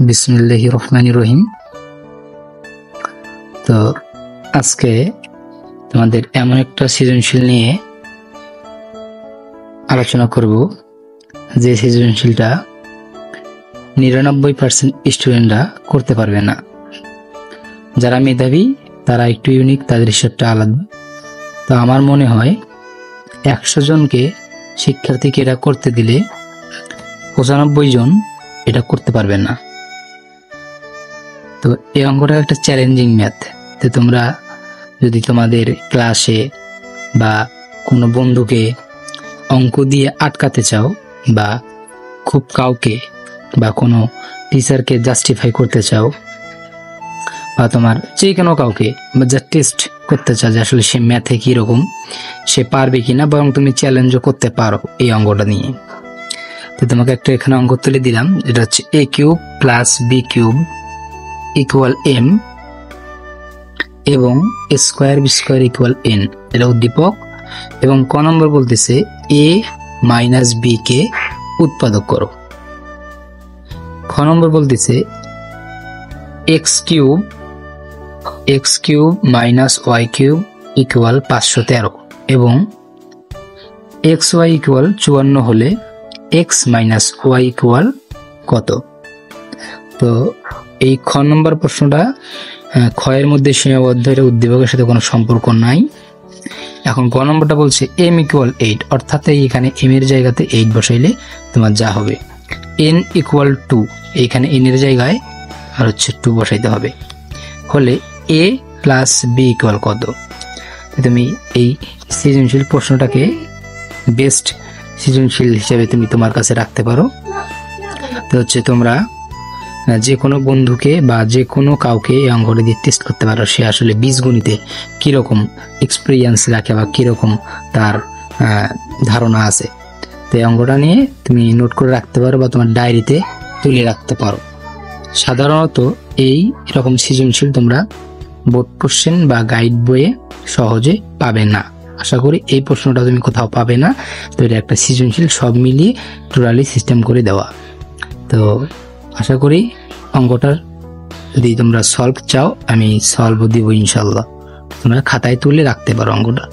বিসমিল্লাহির রহমানির রহিম। তো আজকে তোমাদের এমন একটা সৃজনশীল নিয়ে আলোচনা করব যে সৃজনশীলটা 99% স্টুডেন্টরা করতে পারবে না। যারা মেধাবী তারা একটু ইউনিক, তাদের হিসাবটা আলাদা। তো আমার মনে হয় 100 জনকে শিক্ষার্থীকে এটা করতে দিলে 95 জন এটা করতে পারবে না। তো এই অঙ্কটা একটা চ্যালেঞ্জিং ম্যাথ। তো তোমরা যদি তোমাদের ক্লাসে বা কোনো বন্ধুকে অঙ্ক দিয়ে আটকাতে চাও বা খুব কাউকে বা কোনো টিচারকে জাস্টিফাই করতে চাও বা তোমার যে কোনো কাউকে বা যা টেস্ট করতে চাও যে আসলে সে ম্যাথে কীরকম, সে পারবে কিনা, বরং তুমি চ্যালেঞ্জও করতে পারো এই অঙ্কটা নিয়ে। তো তোমাকে একটা এখানে অঙ্ক তুলে দিলাম, এটা হচ্ছে a cube plus b cube equal m এবং a square b square equal n। এটা উদ্দীপক এবং ক নম্বর বলতেছে a মাইনাস b কে উৎপাদক করো। খ নম্বর বলতেছে x cube minus y cube equal 513 এবং xy ইকুয়াল 54 হলে x মাইনাস y ইকুয়াল কত। তো এই খ নম্বর প্রশ্নটা ক্ষয়ের মধ্যে সীমাবদ্ধ, এটা উদ্দীপকের সাথে কোনো সম্পর্ক নাই। এখন ক নম্বরটা বলছে m ইকুয়াল 8, অর্থাৎ এখানে m এর জায়গাতে 8 বসাইলে তোমার যা হবে n ইকুয়াল 2, এইখানে n এর জায়গায় আর হচ্ছে 2 বসাইতে হবে, হলে a প্লাস b ইকুয়াল কত। তুমি এই সৃজনশীল প্রশ্নটাকে বেস্ট সৃজনশীল হিসেবে তুমি তোমার কাছে রাখতে পারো। তো হচ্ছে তোমরা যে কোনো বন্ধুকে বা যে কোনো কাউকে এই অঙ্কটা দিয়ে টেস্ট করতে পারো সে আসলে বীজগণিতে কীরকম এক্সপিরিয়েন্স রাখে বা কীরকম তার ধারণা আছে। তো এই অঙ্কটা নিয়ে তুমি নোট করে রাখতে পারো বা তোমার ডায়েরিতে তুলে রাখতে পারো। সাধারণত এই রকম সৃজনশীল তোমরা বোর্ড কোশ্চেন বা গাইড বইয়ে সহজে পাবে না। আশা করি এই প্রশ্নটা তুমি কোথাও পাবে না। তো এটা একটা সৃজনশীল, সব মিলিয়ে টোটালি সিস্টেম করে দেওয়া। তো আশা করি অঙ্কটার যদি তোমরা সলভ চাও আমি সলভ দিব ইনশাল্লাহ। তোমরা খাতায় তুলে রাখতে পারো অঙ্কটা।